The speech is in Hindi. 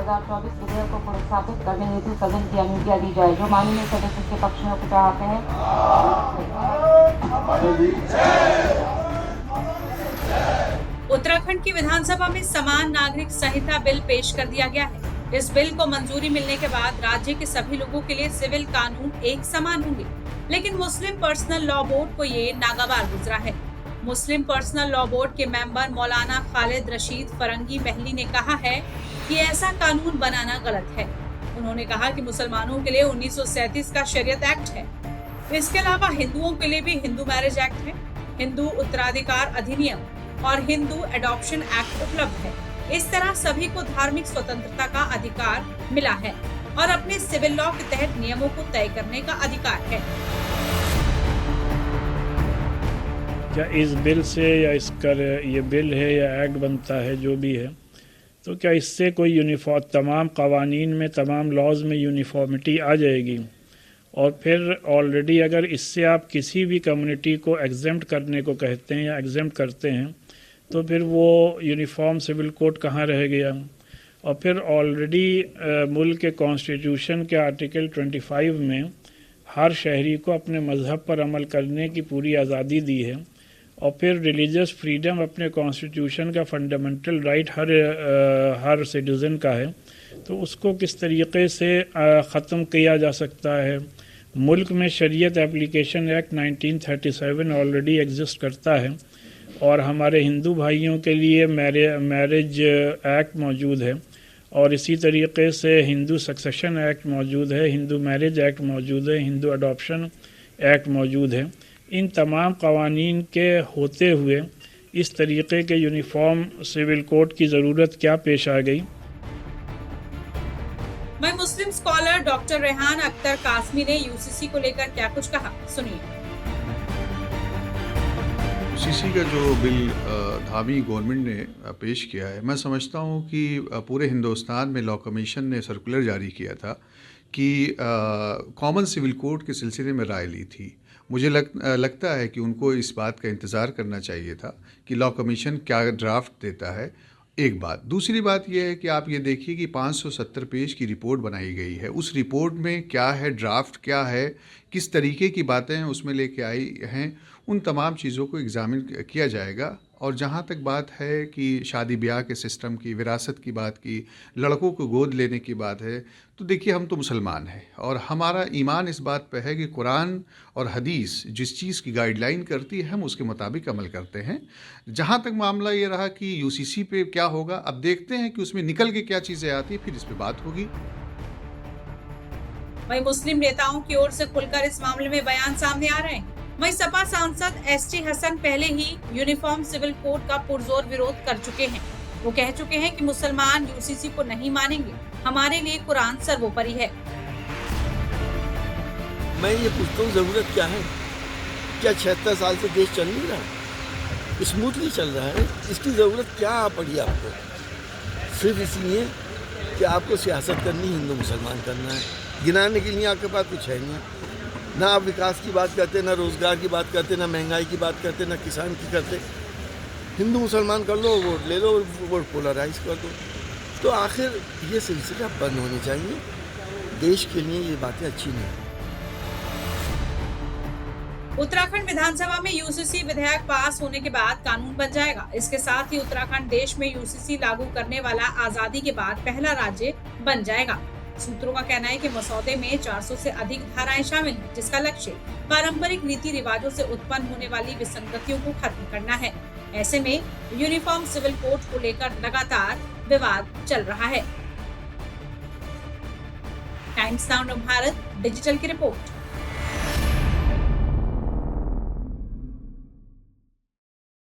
2024 विधेयक को पुरस्कृत करने हेतु सदन की अनुज्ञा दी जाए। जो माननीय सदस्य के पक्ष में कुछ चाहते हैं। उत्तराखंड की विधानसभा में समान नागरिक संहिता बिल पेश कर दिया गया है। इस बिल को मंजूरी मिलने के बाद राज्य के सभी लोगों के लिए सिविल कानून एक समान होंगे, लेकिन मुस्लिम पर्सनल लॉ बोर्ड को ये नागवार गुजरा है। मुस्लिम पर्सनल लॉ बोर्ड के मेंबर मौलाना खालिद रशीद फरंगी महली ने कहा है कि ऐसा कानून बनाना गलत है। उन्होंने कहा कि मुसलमानों के लिए 1937 का शरीयत एक्ट है। इसके अलावा हिंदुओं के लिए भी हिंदू मैरिज एक्ट है, हिंदू उत्तराधिकार अधिनियम और हिंदू एडॉप्शन एक्ट उपलब्ध है। इस तरह सभी को धार्मिक स्वतंत्रता का अधिकार मिला है और अपने सिविल लॉ के तहत नियमों को तय करने का अधिकार है। क्या इस बिल से या इसका ये बिल है या एक्ट बनता है जो भी है, तो क्या इससे कोई यूनिफॉर्म तमाम कवानीन में तमाम लॉज में यूनिफॉर्मिटी आ जाएगी? और फिर ऑलरेडी अगर इससे आप किसी भी कम्युनिटी को एग्जेम्प्ट करने को कहते हैं या एग्जेम्प्ट करते हैं तो फिर वो यूनिफॉर्म सिविल कोड कहाँ रह गया? और फिर ऑलरेडी मुल्क के कॉन्स्टिट्यूशन के आर्टिकल 25 में हर शहरी को अपने मज़हब पर अमल करने की पूरी आज़ादी दी है और फिर रिलीजियस फ्रीडम अपने कॉन्स्टिट्यूशन का फंडामेंटल राइट हर सिटीज़न का है, तो उसको किस तरीके से ख़त्म किया जा सकता है? मुल्क में शरीयत एप्लीकेशन एक्ट 1937 ऑलरेडी एग्जिस्ट करता है और हमारे हिंदू भाइयों के लिए मैरिज एक्ट मौजूद है और इसी तरीके से हिंदू सक्सेशन एक्ट मौजूद है, हिंदू मैरिज एक्ट मौजूद है, हिंदू अडॉप्शन एक्ट मौजूद है। इन तमाम कवानीन के होते हुए इस तरीके के यूनिफॉर्म सिविल कोड की ज़रूरत क्या पेश आ गई? वहीं मुस्लिम स्कॉलर डॉक्टर रेहान अख्तर कासमी ने यूसीसी को लेकर क्या कुछ कहा, सुनिए। यूसीसी का जो बिल धामी गवर्नमेंट ने पेश किया है, मैं समझता हूँ कि पूरे हिंदुस्तान में लॉ कमीशन ने सर्कुलर जारी किया था कि कॉमन सिविल कोड के सिलसिले में राय ली थी। मुझे लगता है कि उनको इस बात का इंतज़ार करना चाहिए था कि लॉ कमीशन क्या ड्राफ्ट देता है। एक बात, दूसरी बात यह है कि आप ये देखिए कि 570 पेज की रिपोर्ट बनाई गई है। उस रिपोर्ट में क्या है, ड्राफ्ट क्या है, किस तरीके की बातें उसमें लेके आई हैं, उन तमाम चीज़ों को एग्ज़ामिन किया जाएगा। और जहाँ तक बात है कि शादी ब्याह के सिस्टम की, विरासत की बात की, लड़कों को गोद लेने की बात है, तो देखिए हम तो मुसलमान हैं और हमारा ईमान इस बात पे है कि कुरान और हदीस जिस चीज़ की गाइडलाइन करती है हम उसके मुताबिक अमल करते हैं। जहाँ तक मामला ये रहा कि यूसीसी पे क्या होगा, अब देखते हैं कि उसमें निकल के क्या चीज़ें आती है, फिर इस पर बात होगी। वहीं मुस्लिम नेताओं की ओर से खुलकर इस मामले में बयान सामने आ रहे हैं। वहीं सपा सांसद एसटी हसन पहले ही यूनिफॉर्म सिविल कोड का पुरजोर विरोध कर चुके हैं। वो कह चुके हैं कि मुसलमान यूसीसी को नहीं मानेंगे, हमारे लिए कुरान सर्वोपरि है। मैं ये पूछता हूँ, जरूरत क्या है? क्या 76 साल से देश चल नहीं रहा, स्मूथली चल रहा है? इसकी जरूरत क्या पड़ी आपको? सिर्फ इसलिए कि आपको सियासत करनी, हिंदू मुसलमान करना है, गिनाने के लिए आपके पास कुछ है नहीं। ना आप विकास की बात करते, ना रोजगार की बात करते, ना महंगाई की बात करते, ना किसान की करते। हिंदू मुसलमान कर लो, वोट ले लो, वोट पोलराइज कर दो। तो आखिर ये सिलसिला बंद होनी चाहिए। देश के लिए ये बातें अच्छी नहीं है। उत्तराखंड विधानसभा में यूसीसी विधेयक पास होने के बाद कानून बन जाएगा। इसके साथ ही उत्तराखंड देश में यूसीसी लागू करने वाला आजादी के बाद पहला राज्य बन जाएगा। सूत्रों का कहना है कि मसौदे में 400 से अधिक धाराएं शामिल हैं, जिसका लक्ष्य पारंपरिक रीति रिवाजों से उत्पन्न होने वाली विसंगतियों को खत्म करना है। ऐसे में यूनिफॉर्म सिविल कोड को लेकर लगातार विवाद चल रहा है। टाइम्स नाउ भारत डिजिटल की रिपोर्ट।